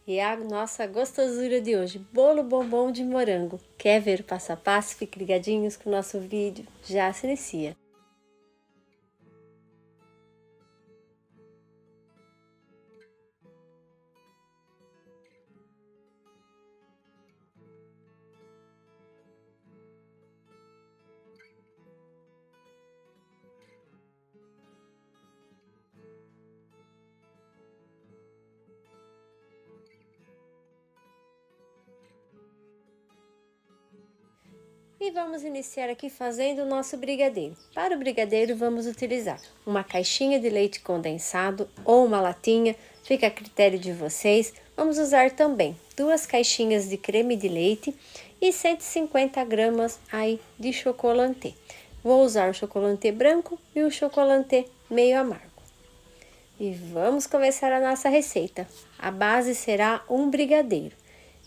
E a nossa gostosura de hoje, bolo bombom de morango. Quer ver o passo a passo? Fique ligadinhos que o nosso vídeo já se inicia. E vamos iniciar aqui fazendo o nosso brigadeiro. Para o brigadeiro vamos utilizar uma caixinha de leite condensado ou uma latinha, fica a critério de vocês. Vamos usar também 2 caixinhas de creme de leite e 150 gramas aí de chocolate. Vou usar o chocolate branco e o chocolate meio amargo. E vamos começar a nossa receita. A base será um brigadeiro.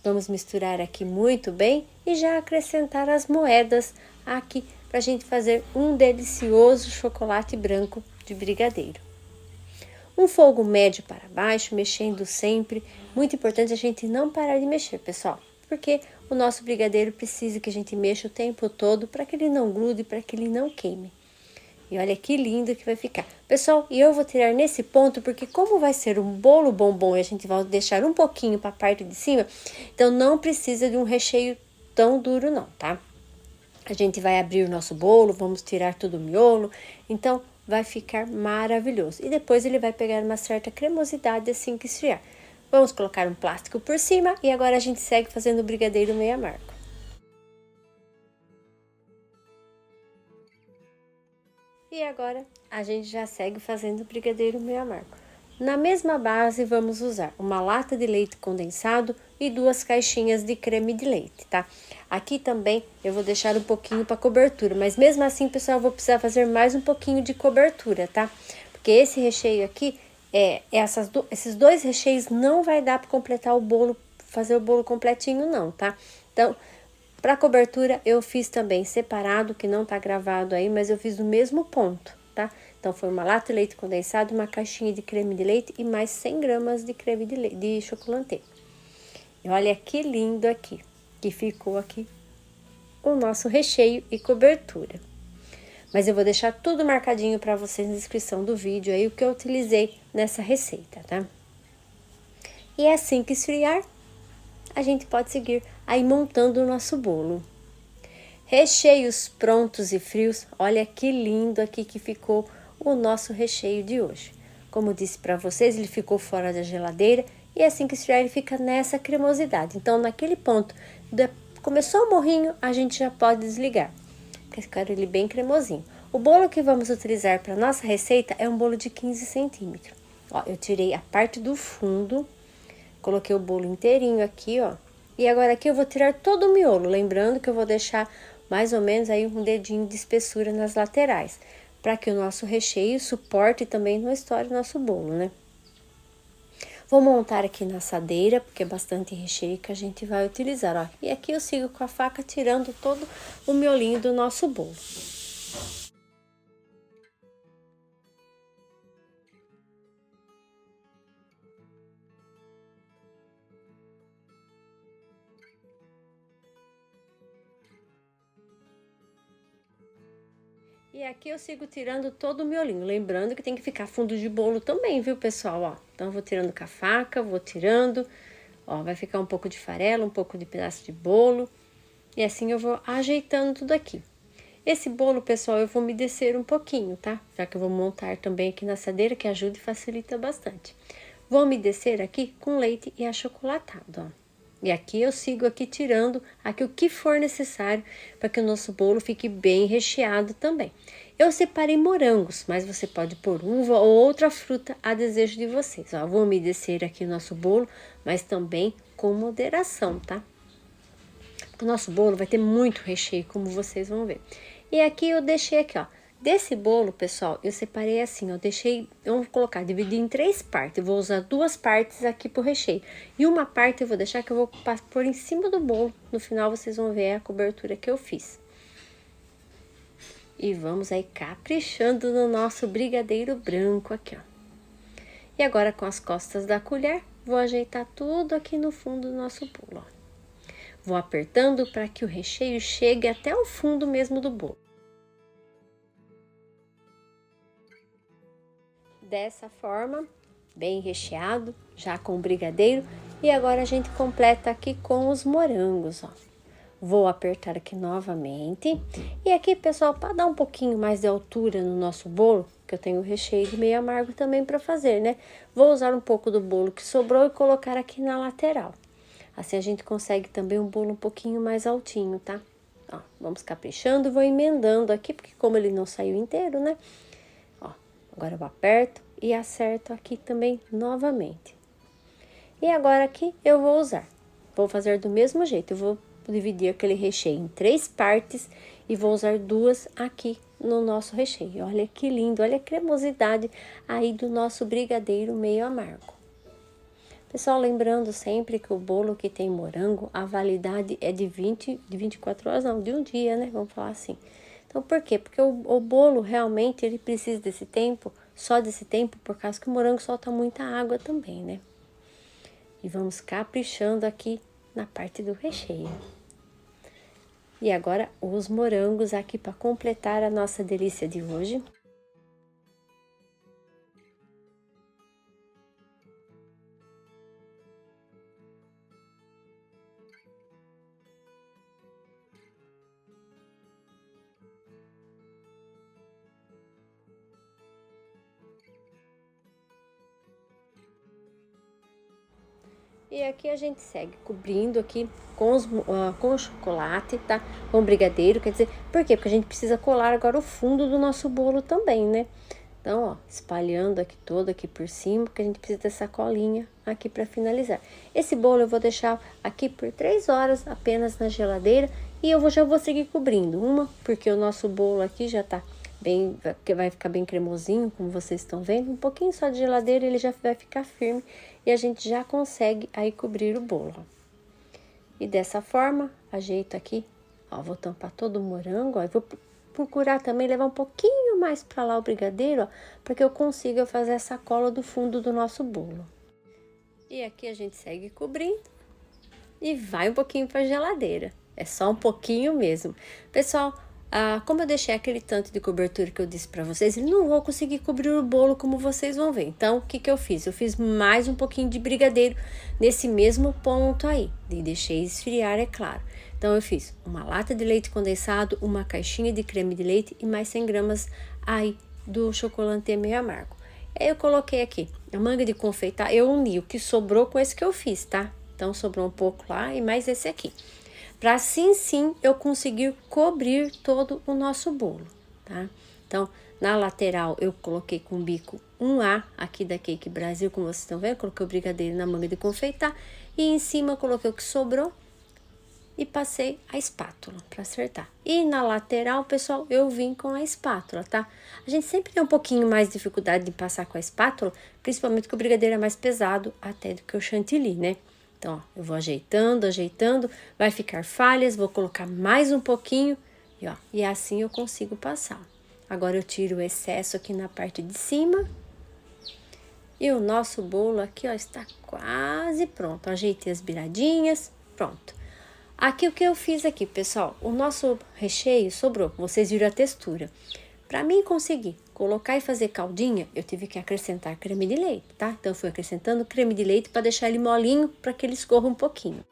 Vamos misturar aqui muito bem e já acrescentar as moedas aqui para a gente fazer um delicioso chocolate branco de brigadeiro. Um fogo médio para baixo, mexendo sempre. Muito importante a gente não parar de mexer, pessoal, porque o nosso brigadeiro precisa que a gente mexa o tempo todo para que ele não grude, para que ele não queime. E olha que lindo que vai ficar. Pessoal, e eu vou tirar nesse ponto, porque como vai ser um bolo bombom e a gente vai deixar um pouquinho para a parte de cima, então não precisa de um recheio tão duro não, tá? A gente vai abrir o nosso bolo, vamos tirar todo o miolo, então vai ficar maravilhoso. E depois ele vai pegar uma certa cremosidade assim que esfriar. Vamos colocar um plástico por cima e agora a gente segue fazendo o brigadeiro meio amargo. E agora a gente já segue fazendo o brigadeiro meio amargo. Na mesma base vamos usar uma lata de leite condensado e 2 caixinhas de creme de leite, tá? Aqui também eu vou deixar um pouquinho para cobertura, mas mesmo assim, pessoal, eu vou precisar fazer mais um pouquinho de cobertura, tá? Porque esse recheio aqui, esses 2 recheios não vai dar para completar o bolo, fazer o bolo completinho não, tá? Então, para cobertura eu fiz também separado, que não tá gravado aí, mas eu fiz no mesmo ponto, tá? Então foi uma lata de leite condensado, uma caixinha de creme de leite e mais 100 gramas de creme de leite, de chocolate. E olha que lindo aqui, que ficou aqui o nosso recheio e cobertura. Mas eu vou deixar tudo marcadinho para vocês na descrição do vídeo aí, o que eu utilizei nessa receita, tá? E assim que esfriar, a gente pode seguir aí montando o nosso bolo. Recheios prontos e frios, olha que lindo aqui que ficou o nosso recheio de hoje. Como disse para vocês, ele ficou fora da geladeira e assim que esfriar ele fica nessa cremosidade. Então naquele ponto, começou o morrinho, a gente já pode desligar, porque fica ele bem cremosinho. O bolo que vamos utilizar para nossa receita é um bolo de 15 centímetros. Ó, eu tirei a parte do fundo, coloquei o bolo inteirinho aqui, ó. E agora aqui eu vou tirar todo o miolo, lembrando que eu vou deixar mais ou menos aí um dedinho de espessura nas laterais, para que o nosso recheio suporte e também não estoure o nosso bolo, né? Vou montar aqui na assadeira, porque é bastante recheio que a gente vai utilizar, ó. E aqui eu sigo com a faca tirando todo o miolinho do nosso bolo. E aqui eu sigo tirando todo o miolinho, lembrando que tem que ficar fundo de bolo também, viu, pessoal, ó. Então eu vou tirando com a faca, vou tirando, ó, vai ficar um pouco de farelo, um pouco de pedaço de bolo. E assim eu vou ajeitando tudo aqui. Esse bolo, pessoal, eu vou umedecer um pouquinho, tá? Já que eu vou montar também aqui na assadeira, que ajuda e facilita bastante. Vou umedecer aqui com leite e achocolatado, ó. E aqui eu sigo aqui tirando aqui o que for necessário para que o nosso bolo fique bem recheado também. Eu separei morangos, mas você pode pôr uva ou outra fruta a desejo de vocês. Ó, vou umedecer aqui o nosso bolo, mas também com moderação, tá? Porque o nosso bolo vai ter muito recheio, como vocês vão ver. E aqui eu deixei aqui, ó. Desse bolo, pessoal, eu separei assim, ó, eu vou colocar, dividir em 3 partes, eu vou usar 2 partes aqui pro recheio, e uma parte eu vou deixar que eu vou pôr em cima do bolo, no final vocês vão ver a cobertura que eu fiz. E vamos aí caprichando no nosso brigadeiro branco aqui, ó. E agora com as costas da colher, vou ajeitar tudo aqui no fundo do nosso bolo, ó. Vou apertando para que o recheio chegue até o fundo mesmo do bolo. Dessa forma, bem recheado, já com o brigadeiro. E agora a gente completa aqui com os morangos, ó. Vou apertar aqui novamente. E aqui, pessoal, para dar um pouquinho mais de altura no nosso bolo, que eu tenho o recheio de meio amargo também para fazer, né? Vou usar um pouco do bolo que sobrou e colocar aqui na lateral. Assim a gente consegue também um bolo um pouquinho mais altinho, tá? Ó, vamos caprichando e vou emendando aqui, porque como ele não saiu inteiro, né? Ó, agora eu aperto e acerto aqui também novamente. E agora aqui eu vou usar. Vou fazer do mesmo jeito, eu vou dividir aquele recheio em 3 partes e vou usar 2 aqui no nosso recheio. Olha que lindo, olha a cremosidade aí do nosso brigadeiro meio amargo. Pessoal, lembrando sempre que o bolo que tem morango, a validade é de 24 horas, não, de um dia, né? Vamos falar assim. Então, por quê? Porque o bolo realmente ele precisa desse tempo, só desse tempo, por causa que o morango solta muita água também, né? E vamos caprichando aqui na parte do recheio. E agora os morangos aqui para completar a nossa delícia de hoje. E aqui a gente segue cobrindo aqui com o chocolate, tá? Com o brigadeiro, quer dizer, por quê? Porque a gente precisa colar agora o fundo do nosso bolo também, né? Então, ó, espalhando aqui todo aqui por cima, porque a gente precisa dessa colinha aqui para finalizar. Esse bolo eu vou deixar aqui por 3 horas apenas na geladeira e já vou seguir cobrindo. Uma, porque o nosso bolo aqui já tá bem, que vai ficar bem cremosinho, como vocês estão vendo. Um pouquinho só de geladeira ele já vai ficar firme e a gente já consegue aí cobrir o bolo, ó. E dessa forma, ajeito aqui, ó, vou tampar todo o morango, ó, e vou procurar também levar um pouquinho mais para lá o brigadeiro, ó, para que eu consiga fazer essa cola do fundo do nosso bolo. E aqui a gente segue cobrindo e vai um pouquinho para a geladeira. É só um pouquinho mesmo. Pessoal, como eu deixei aquele tanto de cobertura que eu disse para vocês, eu não vou conseguir cobrir o bolo como vocês vão ver. Então, o que que eu fiz? Eu fiz mais um pouquinho de brigadeiro nesse mesmo ponto aí. E deixei esfriar, é claro. Então, eu fiz uma lata de leite condensado, uma caixinha de creme de leite e mais 100 gramas aí do chocolate meio amargo. Aí eu coloquei aqui a manga de confeitar, eu uni o que sobrou com esse que eu fiz, tá? Então, sobrou um pouco lá e mais esse aqui. Para assim sim eu conseguir cobrir todo o nosso bolo, tá? Então, na lateral eu coloquei com bico 1A aqui da Cake Brasil, como vocês estão vendo, coloquei o brigadeiro na manga de confeitar e em cima eu coloquei o que sobrou e passei a espátula para acertar. E na lateral, pessoal, eu vim com a espátula, tá? A gente sempre tem um pouquinho mais de dificuldade de passar com a espátula, principalmente que o brigadeiro é mais pesado até do que o chantilly, né? Então, ó, eu vou ajeitando, vai ficar falhas, vou colocar mais um pouquinho e assim eu consigo passar. Agora eu tiro o excesso aqui na parte de cima e o nosso bolo aqui, ó, está quase pronto. Ajeitei as beiradinhas, pronto. Aqui o que eu fiz aqui, pessoal, o nosso recheio sobrou, vocês viram a textura. Para mim conseguir colocar e fazer caldinha, eu tive que acrescentar creme de leite, tá? Então, eu fui acrescentando creme de leite para deixar ele molinho, para que ele escorra um pouquinho.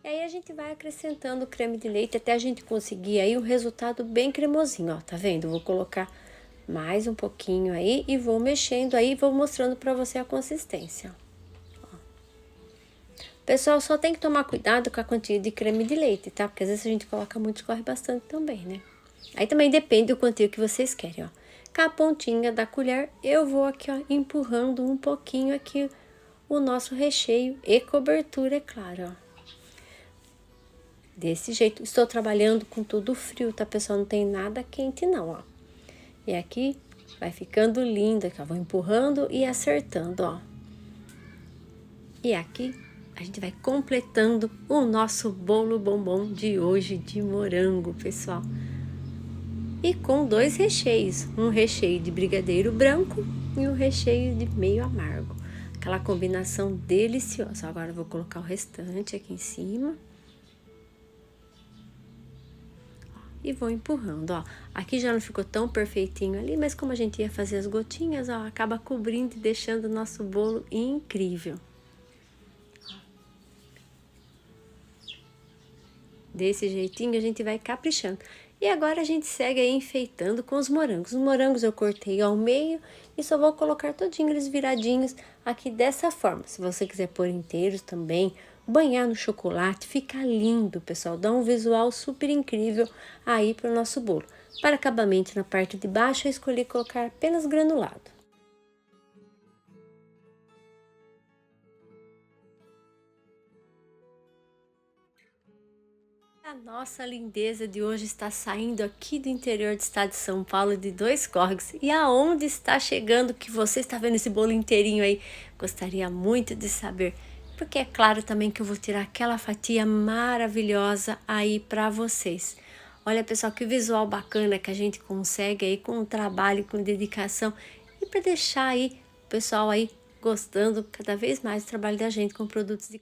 E aí, a gente vai acrescentando o creme de leite até a gente conseguir aí um resultado bem cremosinho, ó, tá vendo? Vou colocar mais um pouquinho aí e vou mexendo aí, vou mostrando para você a consistência. Pessoal, só tem que tomar cuidado com a quantia de creme de leite, tá? Porque às vezes a gente coloca muito, escorre bastante também, né? Aí também depende do quantia que vocês querem, ó. Com a pontinha da colher, eu vou aqui, ó, empurrando um pouquinho aqui o nosso recheio e cobertura, é claro, ó. Desse jeito, estou trabalhando com tudo frio, tá, pessoal? Não tem nada quente não, ó. E aqui vai ficando lindo, aqui, ó. Vou empurrando e acertando, ó. E aqui a gente vai completando o nosso bolo bombom de hoje de morango, pessoal. E com 2 recheios, um recheio de brigadeiro branco e um recheio de meio amargo. Aquela combinação deliciosa. Agora eu vou colocar o restante aqui em cima. E vou empurrando, ó. Aqui já não ficou tão perfeitinho ali, mas como a gente ia fazer as gotinhas, ó, acaba cobrindo e deixando o nosso bolo incrível. Desse jeitinho a gente vai caprichando. E agora a gente segue aí enfeitando com os morangos. Os morangos eu cortei ao meio e só vou colocar todinho eles viradinhos aqui dessa forma. Se você quiser pôr inteiros também, banhar no chocolate, fica lindo, pessoal. Dá um visual super incrível aí para o nosso bolo. Para acabamento na parte de baixo, eu escolhi colocar apenas granulado. A nossa lindeza de hoje está saindo aqui do interior do estado de São Paulo, de Dois Córregos. E aonde está chegando que você está vendo esse bolo inteirinho aí? Gostaria muito de saber. Porque é claro também que eu vou tirar aquela fatia maravilhosa aí para vocês. Olha, pessoal, que visual bacana que a gente consegue aí com trabalho, com dedicação. E para deixar aí o pessoal aí gostando cada vez mais do trabalho da gente com produtos de